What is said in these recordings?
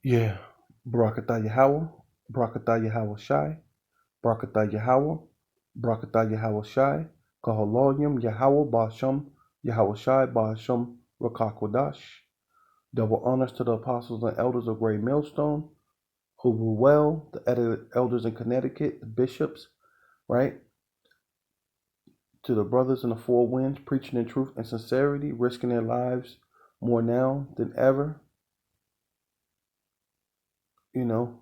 Yeah. Barakatah Yahweh, Barakatah Yahweh Shai, Barakatah Yahweh, Barakatah Yahweh Shai, Kahaloyim Yahweh Basham, Yahweh Shai Basham Rakakwadash. Double honors to the apostles and elders of Great Millstone, who rule well, the elders in Connecticut, the bishops, right? To the brothers in the four winds, preaching in truth and sincerity, risking their lives more now than ever, you know,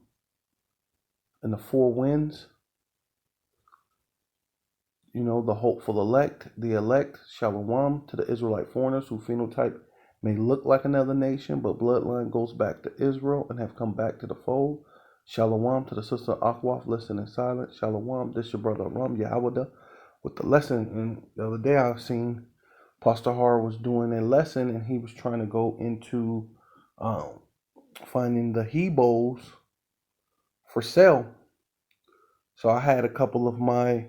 in the four winds, the hopeful elect, the elect, Shalom, to the Israelite foreigners whose phenotype may look like another nation, but bloodline goes back to Israel and have come back to the fold. Shalom to the sister Akwaf, listen in silence. Shalom, this your brother Ram Yahweh with the lesson. And the other day I've seen Pastor Har was doing a lesson and he was trying to go into um, finding the Hebos for sale. So I had a couple of my,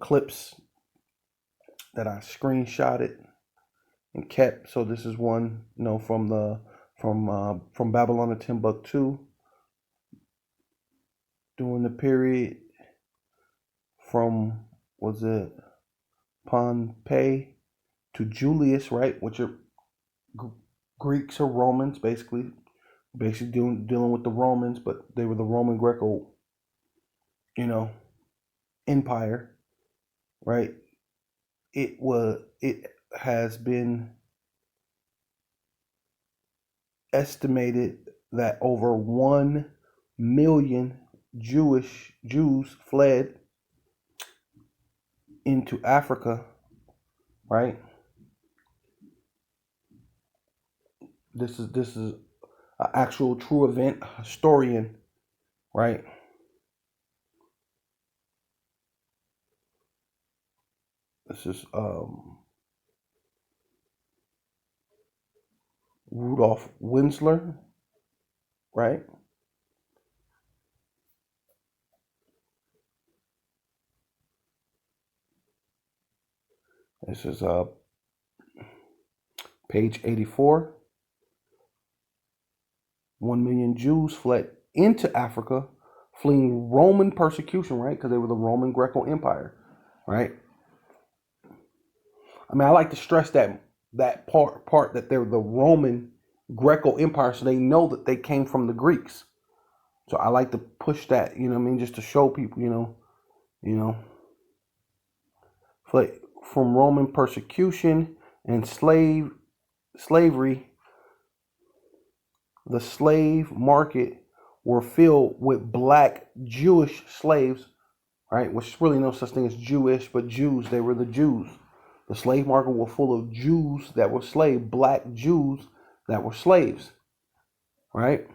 clips that I screenshotted and kept. So this is one, from Babylon to Timbuktu during the period from was it Pompey to Julius, right? Which are Greeks or Romans, basically dealing with the Romans, but they were the Roman Greco, you know, empire, right? It has been estimated that over 1 million Jews fled into Africa, right? This is an actual true event, historian, right? This is Rudolph Winsler, right? This is page 84. 1 million Jews fled into Africa, fleeing Roman persecution, right? Because they were the Roman Greco Empire, right? I mean, I like to stress that part that they're the Roman Greco Empire, so they know that they came from the Greeks. So I like to push that, what I mean, just to show people, you know, from Roman persecution and slavery, the slave market were filled with black Jewish slaves, right? Which is really no such thing as Jewish, but Jews. They were the Jews. The slave market was full of Jews that were slaves, black Jews that were slaves, right?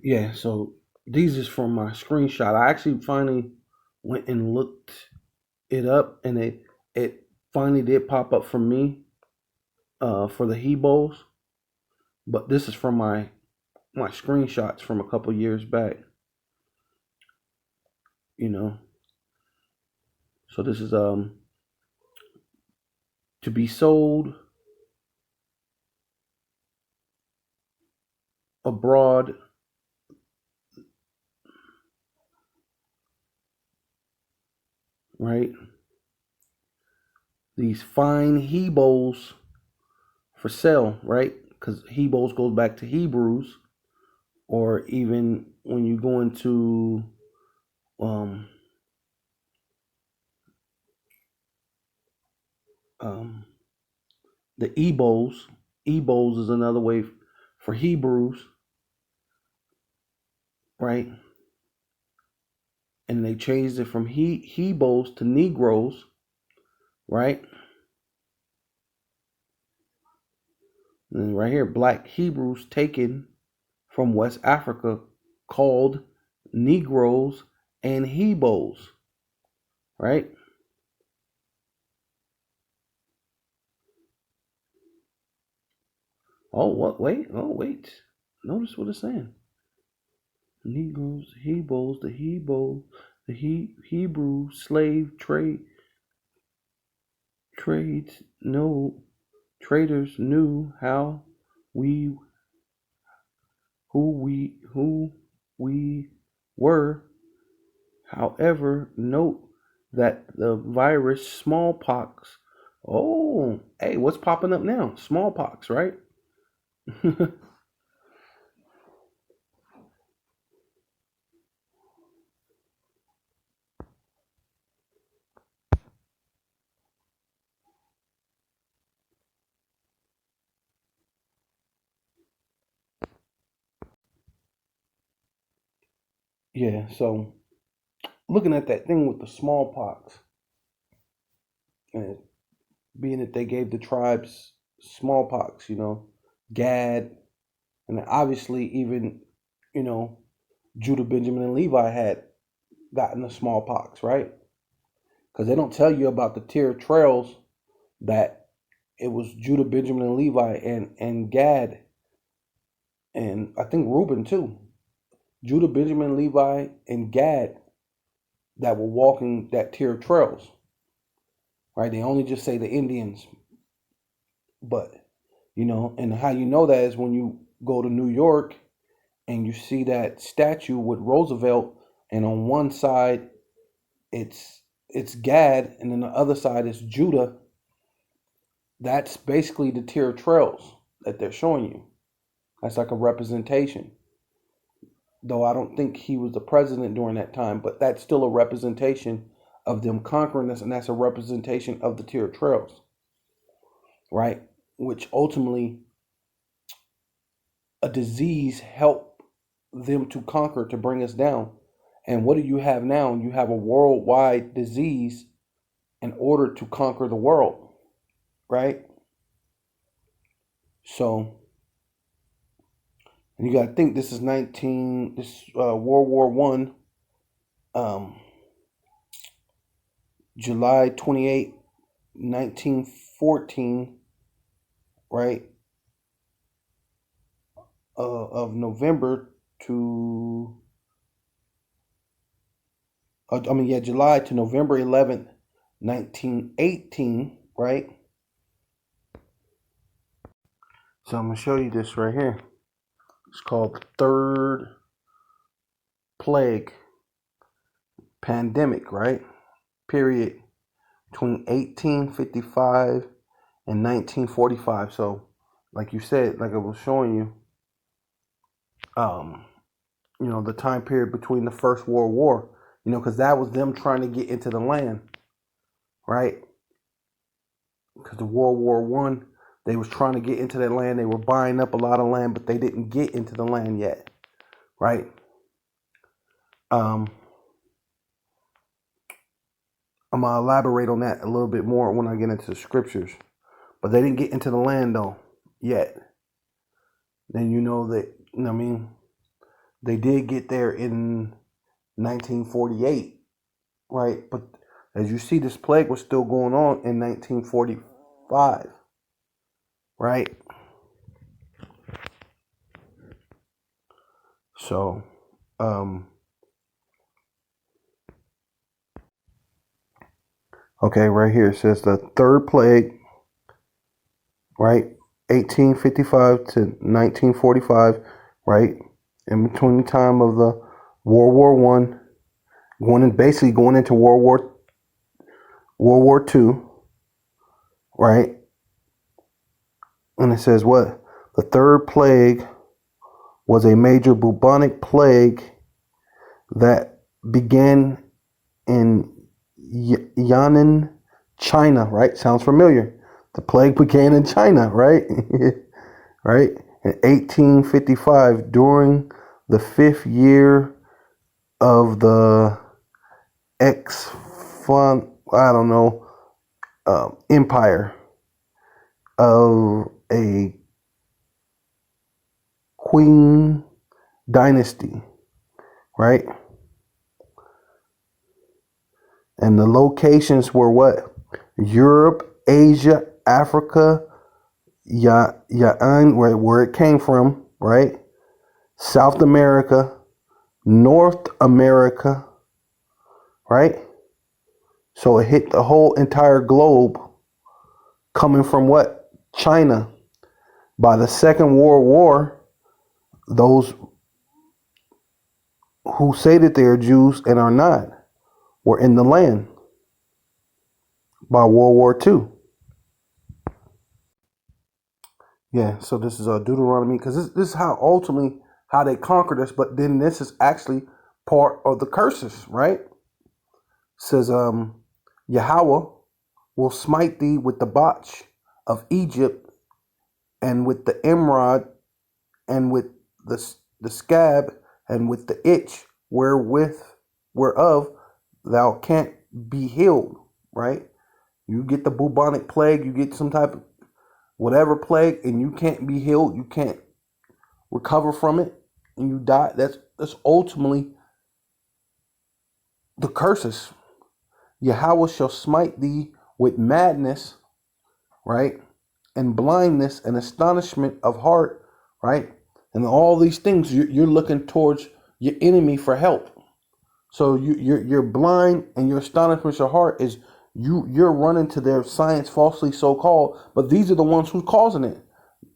Yeah, so these is from my screenshot. I actually finally went and looked it up, and it finally did pop up for me for the Hebos, but this is from my screenshots from a couple years back, you know. So this is to be sold abroad, right? These fine Hebos for sale, right? Because Hebos goes back to Hebrews, or even when you go into um, um, the Ebos. Ebos is another way for Hebrews, right? And they changed it from Hebos to Negroes, right? And right here, black Hebrews taken from West Africa called Negroes and Hebos, right? Oh, what? Wait. Oh, wait. Notice what it's saying. Negroes, Hebos, the Hebrew slave trade. Trades no traders knew how we who we were. However, note that the virus smallpox. Oh, hey, what's popping up now? Smallpox, right? Yeah, so looking at that thing with the smallpox, and being that they gave the tribes smallpox, Gad, and obviously even, you know, Judah, Benjamin, and Levi had gotten the smallpox, right? Because they don't tell you about the tier trails that it was Judah, Benjamin, and Levi, and Gad, and I think Reuben too. Judah, Benjamin, Levi, and Gad that were walking that tier trails, right? They only just say the Indians, but and how you know that is when you go to New York and you see that statue with Roosevelt, and on one side it's Gad, and then the other side is Judah. That's basically the tier trails that they're showing you. That's like a representation. Though I don't think he was the president during that time, but that's still a representation of them conquering us, and that's a representation of the tier trails, right? Which ultimately a disease helped them to conquer, to bring us down. And what do you have now? You have a worldwide disease in order to conquer the world, right? So, and you got to think this is World War One, um, July 28, 1914, right? Of November to, July to November 11th, 1918, right? So I'm going to show you this right here. It's called the Third Plague Pandemic, right? Period. Between 1855 and 1945. So, like you said, like I was showing you, the time period between the First World War, because that was them trying to get into the land, right? Because the World War One, they was trying to get into that land. They were buying up a lot of land, but they didn't get into the land yet, right? I'm gonna elaborate on that a little bit more when I get into the scriptures. But they didn't get into the land though yet. Then they did get there in 1948, right? But as you see, this plague was still going on in 1945, right? So, okay, right here it says the third plague, right? 1855 to 1945, right? In between the time of the World War One, going into World War Two, right? And it says what? The third plague was a major bubonic plague that began in Yan'an, China, right? Sounds familiar. The plague began in China, right? Right? In 1855, during the 5th year of the empire of a Qing dynasty, right? And the locations were what? Europe, Asia, Africa, Ya'an, where it came from, right? South America, North America, right? So it hit the whole entire globe, coming from what? China. By the Second World War, those who say that they are Jews and are not were in the land by World War II. Yeah, so this is Deuteronomy, because this is how ultimately how they conquered us, but then this is actually part of the curses, right? It says, Yahweh will smite thee with the botch of Egypt and with the emerald and with the scab and with the itch whereof thou canst be healed, right? You get the bubonic plague, you get some type of whatever plague, and you can't be healed, you can't recover from it, and you die. That's ultimately the curses. Yahweh shall smite thee with madness, right? And blindness and astonishment of heart, right? And all these things, you're looking towards your enemy for help. So you're blind, and your astonishment of heart is you're running to their science falsely so called, but these are the ones who's causing it.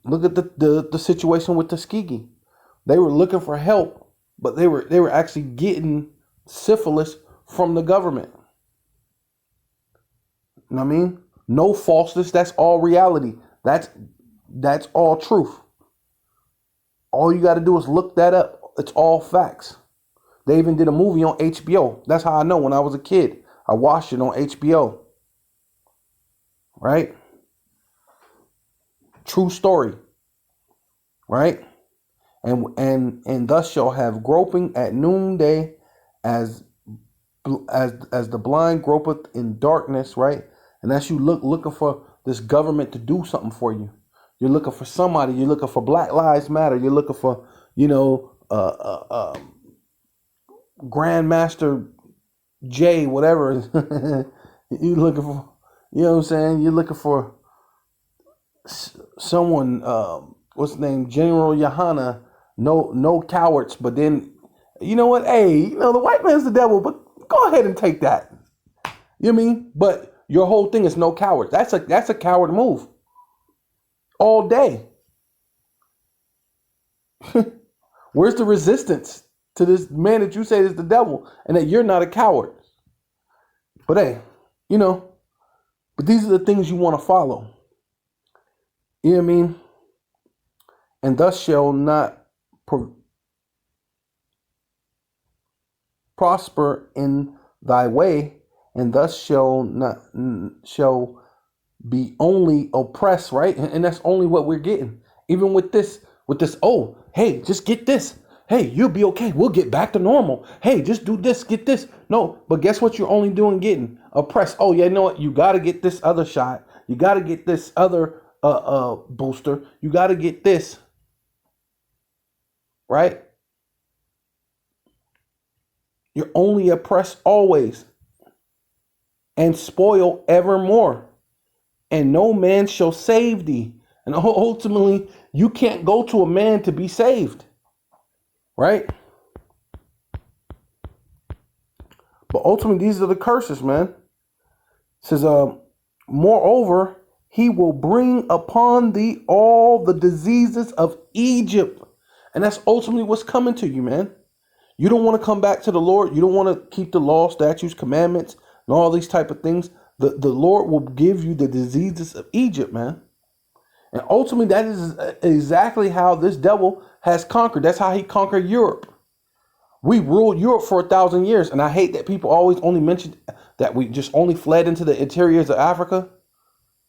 Look at the situation with Tuskegee. They were looking for help, but they were actually getting syphilis from the government. You know what I mean? No falseness. That's all reality. That's all truth. All you got to do is look that up. It's all facts. They even did a movie on HBO. That's how I know. When I was a kid, I watched it on HBO. Right? True story. Right? And thus shall have groping at noonday, as the blind gropeth in darkness, right? And that's you looking for this government to do something for you. You're looking for somebody. You're looking for Black Lives Matter. You're looking for, Grandmaster J, whatever. You're looking for, you know what I'm saying? You're looking for someone, what's the name? General Yohana. No cowards. But then, you know what? Hey, the white man's the devil, but go ahead and take that. You know what I mean? But your whole thing is no cowards. That's a coward move. All day. Where's the resistance to this man that you say is the devil and that you're not a coward? But hey, but these are the things you want to follow. You know what I mean? And thus shall not prosper in thy way, and thus shall be only oppressed, right? And that's only what we're getting. Even with this, oh, hey, just get this. Hey, you'll be okay. We'll get back to normal. Hey, just do this, get this. No, but guess what you're only doing? Getting oppressed. Oh, yeah, you know what? You got to get this other shot. You got to get this other booster. You got to get this. Right? You're only oppressed always and spoil evermore. And no man shall save thee. And ultimately, you can't go to a man to be saved. Right? But ultimately, these are the curses, man. It says, moreover, he will bring upon thee all the diseases of Egypt. And that's ultimately what's coming to you, man. You don't want to come back to the Lord. You don't want to keep the law, statutes, commandments, and all these type of things. The Lord will give you the diseases of Egypt, man. And ultimately, that is exactly how this devil has conquered. That's how he conquered Europe. We ruled Europe for 1,000 years. And I hate that people always only mention that we just only fled into the interiors of Africa,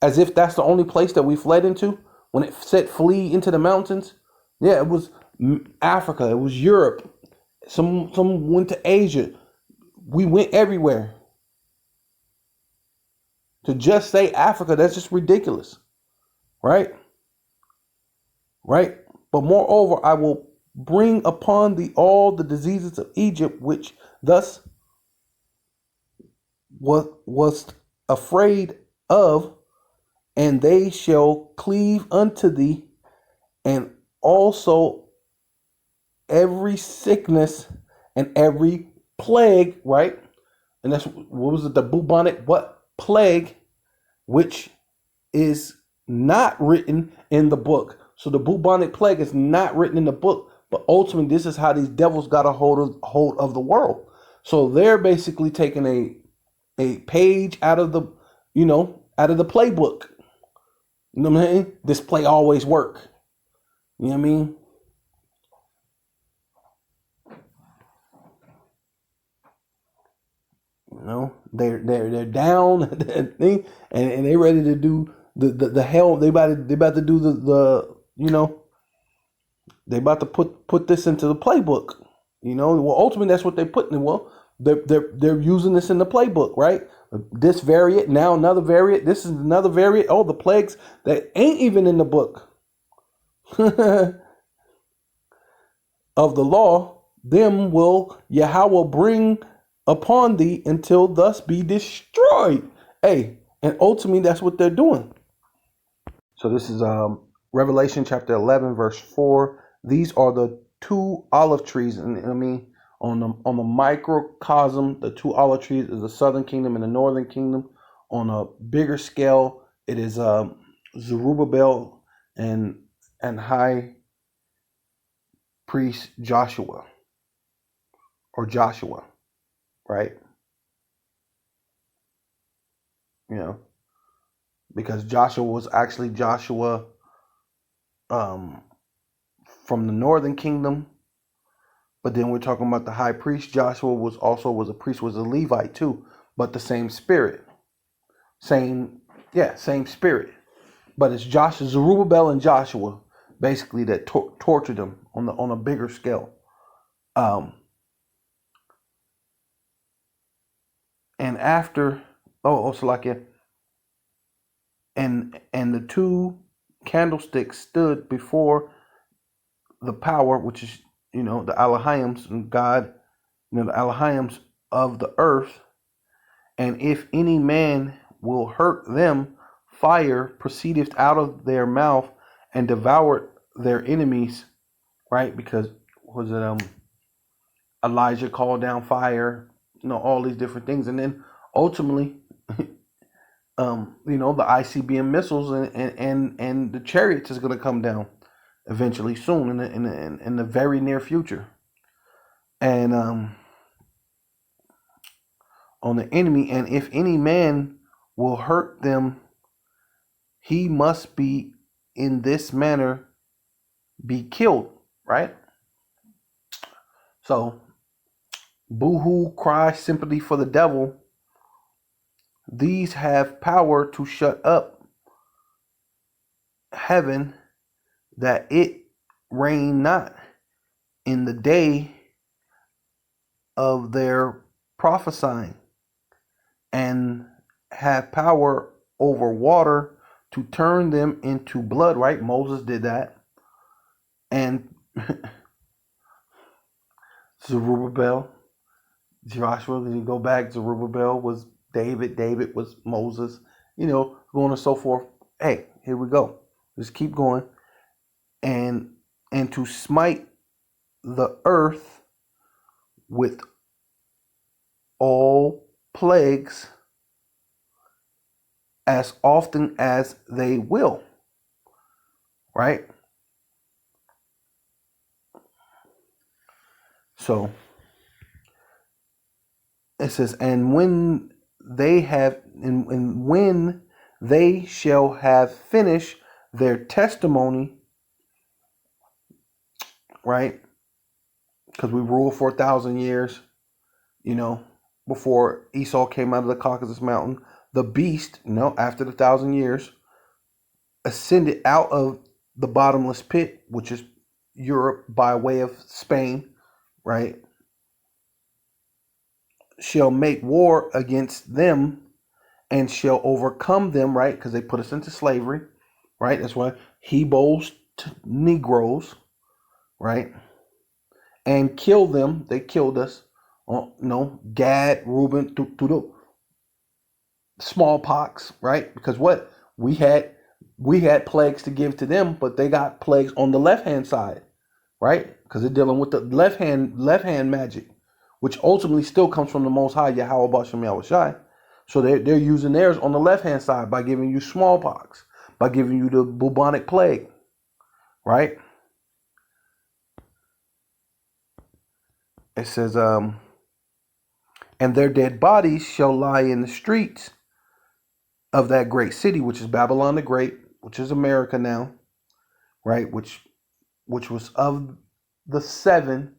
as if that's the only place that we fled into. When it said flee into the mountains, yeah, it was Africa. It was Europe. Some went to Asia. We went everywhere. To just say Africa, that's just ridiculous. Right? Right? But moreover, I will bring upon thee all the diseases of Egypt, which thus was afraid of, and they shall cleave unto thee, and also every sickness and every plague, right? And that's, what was it? The bubonic plague, which is not written in the book. So the bubonic plague is not written in the book, but ultimately this is how these devils got a hold of the world. So they're basically taking a page out of the, out of the playbook. You know what I mean? This play always work. You know what I mean? They're down and they ready to do the hell. They about to do they about to put this into the playbook. Well, ultimately that's what they're putting in. Well, they're using this in the playbook, right? This variant, now another variant. This is another variant. Oh, the plagues that ain't even in the book of the law, them will Yahweh bring upon thee until thus be destroyed. Hey, and ultimately that's what they're doing. So this is Revelation chapter 11 verse 4. These are the two olive trees, and I mean on the microcosm, the two olive trees is the southern kingdom and the northern kingdom. On a bigger scale, it is Zerubbabel and high priest Joshua, right? Because Joshua was actually Joshua from the northern kingdom, but then we're talking about the high priest. Joshua was a priest, was a Levite too, but the same spirit, same spirit. But it's Zerubbabel and Joshua basically that tortured them on a bigger scale. And after Salakia, and the two candlesticks stood before the power, which is the Elohims and God, the Elohims of the earth. And if any man will hurt them, fire proceedeth out of their mouth and devoured their enemies, right? Because was it Elijah called down fire, all these different things, and then ultimately the ICBM missiles and the chariots is going to come down eventually soon in the very near future. And on the enemy, and if any man will hurt them, he must be in this manner be killed, right? So boo-hoo, cry sympathy for the devil. These have power to shut up heaven, that it rain not in the day of their prophesying, and have power over water to turn them into blood, right? Moses did that. And Zerubbabel, Joshua, when you go back, Zerubbabel was David was Moses, going and so forth. Hey, here we go. Just keep going. And to smite the earth with all plagues as often as they will, right? So it says, and when they shall have finished their testimony, right? Because we ruled for 1,000 years, before Esau came out of the Caucasus Mountain. The beast, after the 1,000 years, ascended out of the bottomless pit, which is Europe by way of Spain, right? Shall make war against them and shall overcome them, right? Because they put us into slavery, right? That's why he boast Negroes, right? And kill them. They killed us. Gad, Reuben, through the smallpox, right? Because what we had plagues to give to them, but they got plagues on the left hand side, right? Because they're dealing with the left hand magic, which ultimately still comes from the Most High, Yahweh Bashem Yahushai. So they're using theirs on the left-hand side by giving you smallpox, by giving you the bubonic plague, right? It says, and their dead bodies shall lie in the streets of that great city, which is Babylon the Great, which is America now, right? Which was of the seven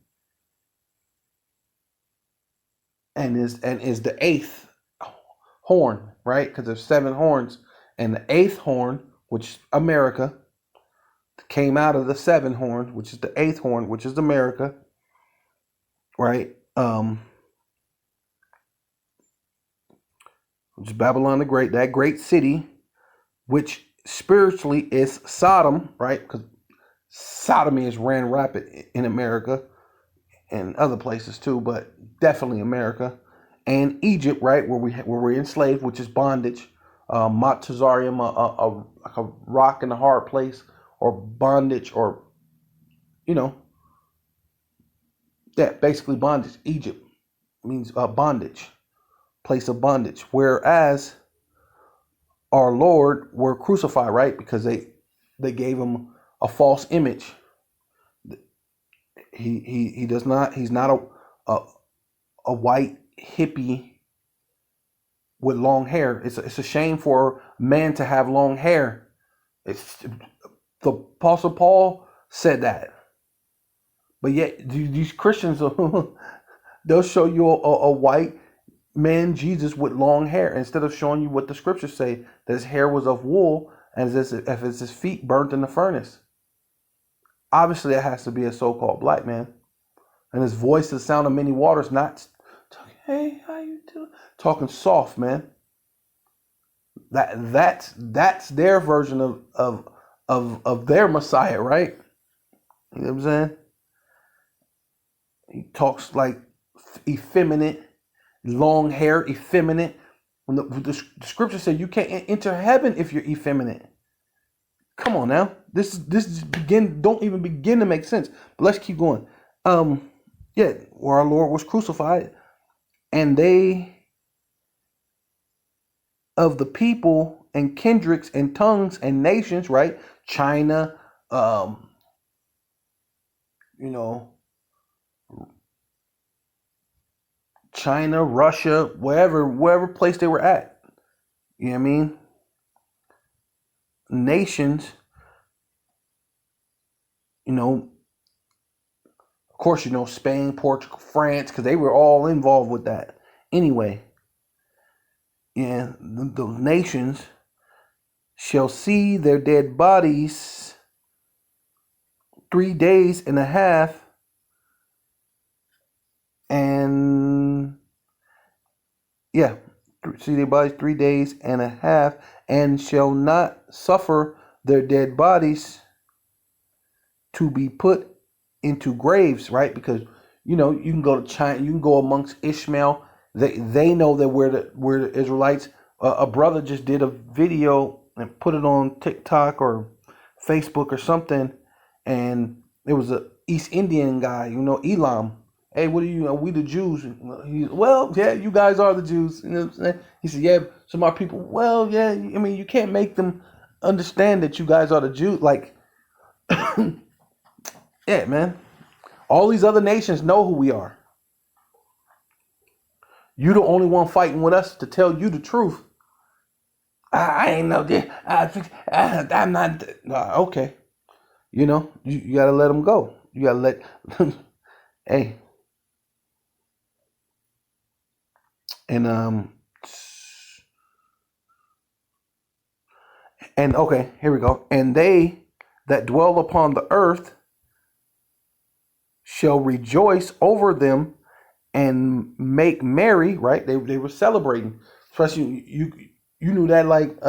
and is the eighth horn, right? Because there's seven horns, and the eighth horn, which America, came out of the seven horns, which is the eighth horn, which is America, right? Which is Babylon the Great, that great city, which spiritually is Sodom, right? Because sodomy is ran rapid in America and other places too, but definitely America. And Egypt, right, where we're enslaved, which is bondage. Mount Tazarium, like a rock in a hard place, or bondage, or basically bondage. Egypt means bondage, place of bondage. Whereas our Lord were crucified, right, because they gave him a false image. He does not. He's not a white hippie with long hair. It's a shame for men to have long hair. The Apostle Paul said that, but yet these Christians, they'll show you a white man, Jesus, with long hair, instead of showing you what the scriptures say, that his hair was of wool, and as if it's his feet burnt in the furnace. Obviously, it has to be a so-called black man, and his voice is the sound of many waters, not talking, hey, how you doing? Talking soft, man. That's their version of their Messiah, right? You know what I'm saying? He talks like effeminate, long hair, effeminate. When the scripture said you can't enter heaven if you're effeminate. Come on now, this don't even begin to make sense. But let's keep going. Where our Lord was crucified, and they of the people and kindreds and tongues and nations, right? China, China, Russia, wherever place they were at. You know what I mean? Nations, of course, Spain, Portugal, France, because they were all involved with that. Anyway, the nations shall see their dead bodies 3 days and a half, and see their bodies 3 days and a half, and shall not suffer their dead bodies to be put into graves, right? Because you can go to China, you can go amongst Ishmael. They know that we're the Israelites. A brother just did a video and put it on TikTok or Facebook or something, and it was a East Indian guy, Elam. Hey, what are you? We the Jews. Well, yeah, you guys are the Jews. You know what I'm saying? He said, yeah, some of our people. Well, yeah, I mean, you can't make them understand that you guys are the Jews. Like, yeah, man. All these other nations know who we are. You the only one fighting with us to tell you the truth. I ain't know that. I'm not. Okay. You got to let them go. You got to let. Hey. And okay, here we go. And they that dwell upon the earth shall rejoice over them and make merry, right? They were celebrating. Especially you knew that, like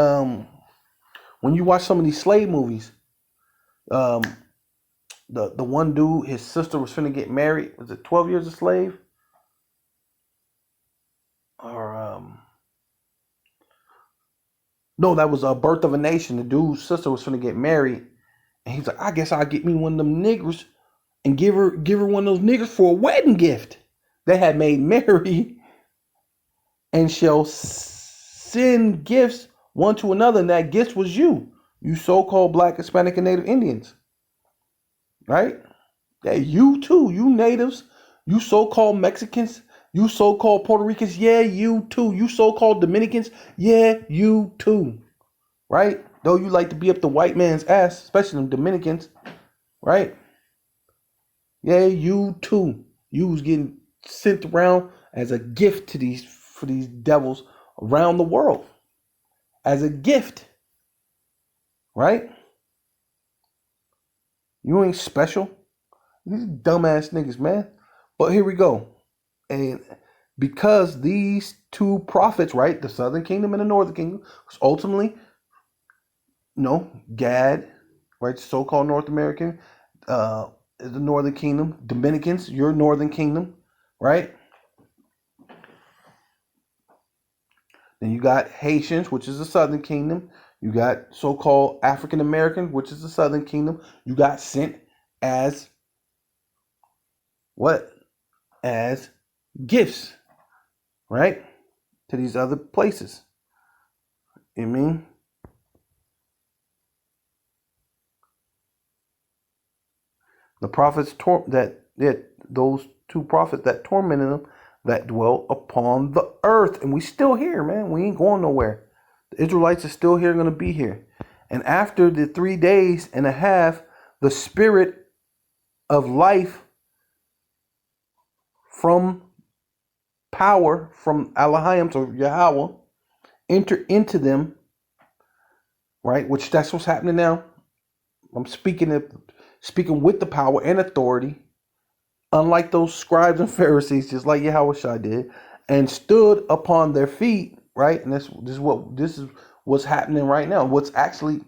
when you watch some of these slave movies, the one dude, his sister was finna get married. Was it 12 Years a Slave? Or no, that was a Birth of a Nation. The dude's sister was finna get married, and he's like, I guess I'll get me one of them niggers and give her one of those niggers for a wedding gift. They had made merry and shall send gifts one to another, and that gift was you so-called Black, Hispanic, and Native Indians, right? Yeah, you too, you natives, you so-called Mexicans, you so-called Puerto Ricans, yeah, you too, you so-called Dominicans, yeah, you too, right? Though you like to be up the white man's ass, especially them Dominicans, right? Yeah, you too. You was getting sent around as a gift to these devils around the world. As a gift. Right? You ain't special. These dumbass niggas, man. But here we go. And because these two prophets, right, the southern kingdom and the northern kingdom, was ultimately, Gad, right, so-called North American, the northern kingdom, Dominicans, your northern kingdom, right? Then you got Haitians, which is the southern kingdom. You got so-called African Americans, which is the southern kingdom. You got sent as what? As gifts, right? To these other places. You mean? The prophets those two prophets that tormented them that dwell upon the earth. And we still here, man. We ain't going nowhere. The Israelites are still here, going to be here. And after the 3 days and a half, the spirit of life from power from Elohim to Yahweh enter into them, right? Which that's what's happening now. I'm speaking with the power and authority, unlike those scribes and Pharisees, just like Yahweh did, and stood upon their feet, right? And this is what's happening right now. What's actually,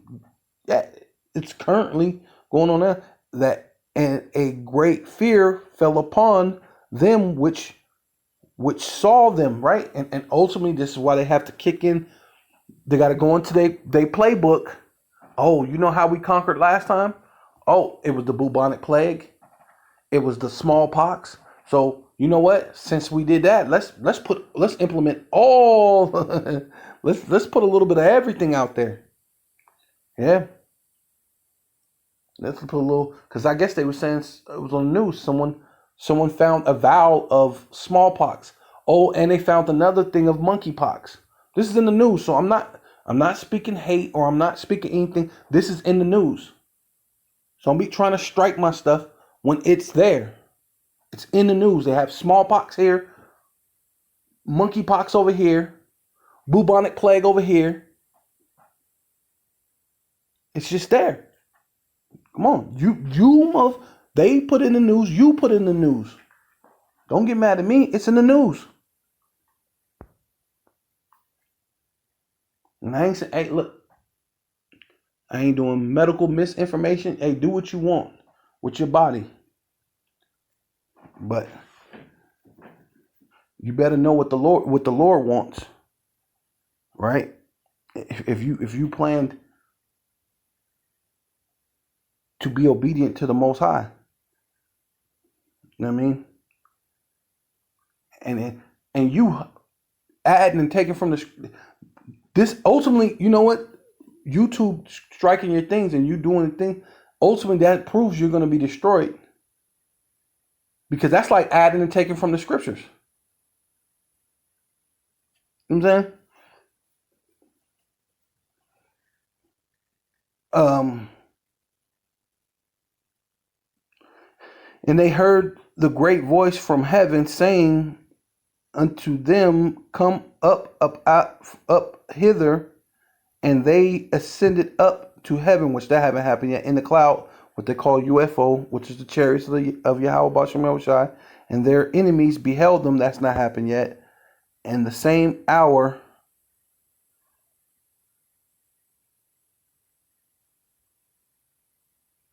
it's currently going on now. That and a great fear fell upon them which saw them, right? And ultimately, this is why they have to kick in. They got to go into their playbook. Oh, you know how we conquered last time? Oh, it was the bubonic plague. It was the smallpox. So you know what? Since we did that, let's implement all. let's put a little bit of everything out there. Yeah. Let's put a little, because I guess they were saying it was on the news. Someone found a vial of smallpox. Oh, and they found another thing of monkeypox. This is in the news, so I'm not speaking hate or I'm not speaking anything. This is in the news. So I'm be trying to strike my stuff when it's there. It's in the news. They have smallpox here, monkeypox over here, bubonic plague over here. It's just there. Come on, they put in the news. You put in the news. Don't get mad at me. It's in the news. And I ain't saying, hey, look, I ain't doing medical misinformation. Hey, do what you want with your body. But you better know what the Lord wants. Right? If you planned to be obedient to the Most High. You know what I mean? And you adding and taking from this ultimately, you know what? YouTube striking your things and you doing the thing, ultimately that proves you're going to be destroyed. Because that's like adding and taking from the scriptures. You know what I'm saying? And they heard the great voice from heaven saying unto them, come up hither. And they ascended up to heaven, which that haven't happened yet, in the cloud, what they call UFO, which is the chariots of Yahweh Bashem Yahushai. And their enemies beheld them. That's not happened yet. And the same hour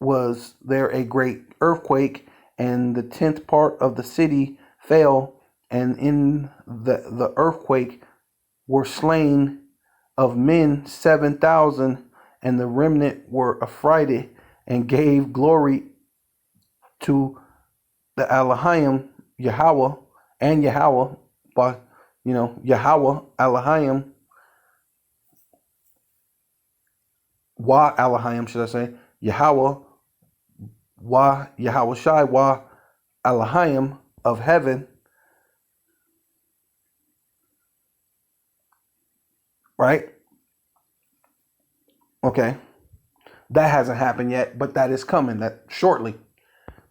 was there a great earthquake, and the 10th part of the city fell, and in the earthquake were slain of men 7,000, and the remnant were affrighted and gave glory to the Elohim, Yahweh, and Yahweh, by Yahweh, Elohim, Wa Elohim, should I say, Yahweh, Wa Yahweh Shai, Wa Elohim of heaven, right? Okay. That hasn't happened yet, but that is coming that shortly.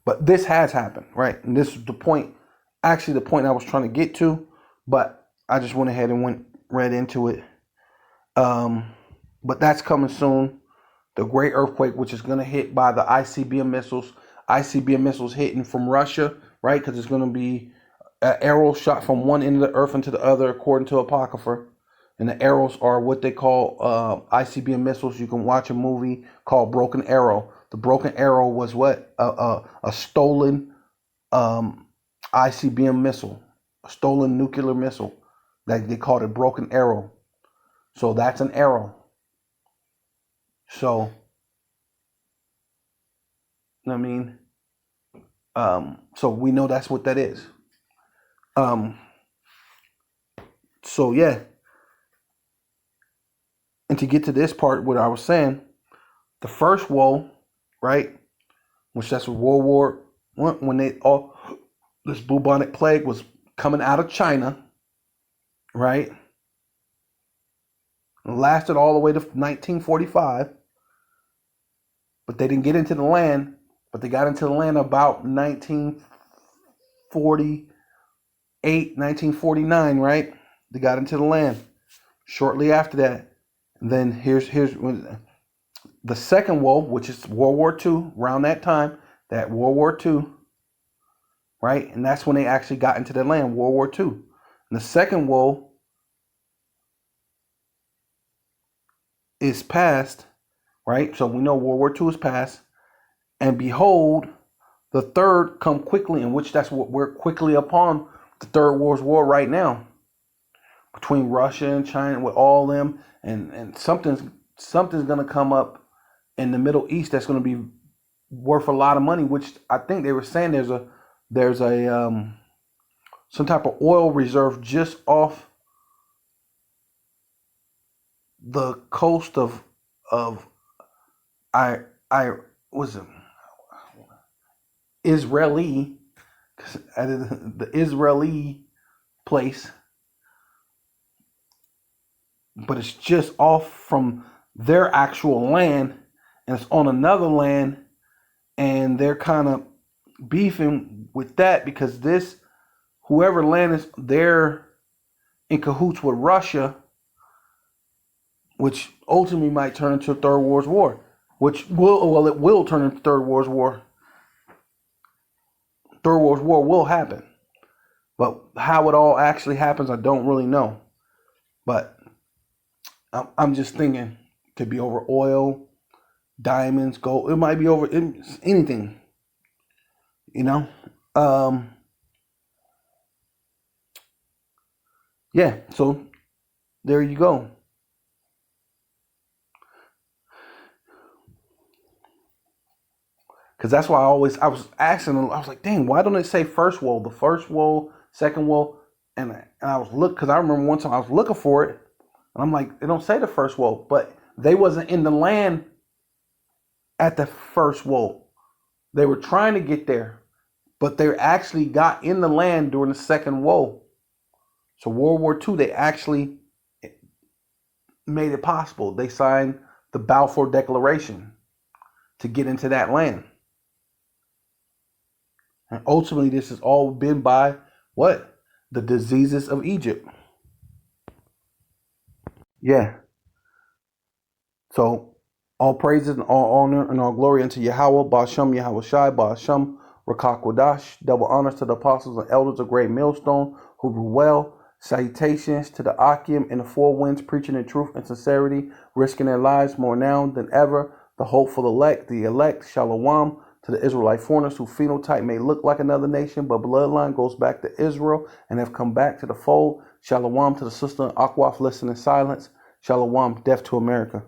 But this has happened, right? And this is the point, actually the point I was trying to get to, but I just went ahead and went right into it. But that's coming soon. The great earthquake, which is going to hit by the ICBM missiles hitting from Russia, right? Because it's going to be an arrow shot from one end of the earth into the other, according to Apocrypha. And the arrows are what they call ICBM missiles. You can watch a movie called Broken Arrow. The Broken Arrow was what? A stolen ICBM missile, a stolen nuclear missile. That they called it Broken Arrow. So that's an arrow. So, I mean, so we know that's what that is. So yeah. And to get to this part, what I was saying, the first woe, right, which that's World War I, when this bubonic plague was coming out of China, right, and lasted all the way to 1945, but they didn't get into the land, but they got into the land about 1948, 1949, right? They got into the land shortly after that. And then here's the second woe, which is World War II, around that time, that World War II, right? And that's when they actually got into the land, World War II. And the second woe is past, right? So we know World War II is past. And behold, the third come quickly, in which that's what we're quickly upon, the Third World War right now. Between Russia and China, with all them, and something's going to come up in the Middle East that's going to be worth a lot of money. Which I think they were saying there's a some type of oil reserve just off the coast of I was it Israeli, the Israeli place. But it's just off from their actual land, and it's on another land, and they're kind of beefing with that because whoever land is, they're in cahoots with Russia, which ultimately might turn into a Third World War, it will turn into Third World War. Third World War will happen, but how it all actually happens, I don't really know. But I'm just thinking it could be over oil, diamonds, gold. It might be over anything, you know. Yeah. So there you go. Because that's why I was asking. I was like, dang, why don't it say first woe, the first woe, second woe? And I was because I remember one time I was looking for it. And I'm like, they don't say the first woe, but they wasn't in the land at the first woe. They were trying to get there, but they actually got in the land during the second woe. So World War II, they actually made it possible. They signed the Balfour Declaration to get into that land. And ultimately, this has all been by what? The diseases of Egypt. Yeah. So all praises and all honor and all glory unto Yahweh, Ba'ashem, Yahweh Shai, Ba'ashem, Rakak Wadash. Double honors to the apostles and elders of Great Millstone who grew well. Salutations to the Akim in the four winds, preaching in truth and sincerity, risking their lives more now than ever. The hopeful elect, Shalom, to the Israelite foreigners whose phenotype may look like another nation, but bloodline goes back to Israel and have come back to the fold. Shalom to the sister in Akwaf, listen in silence. Shalom, death to America.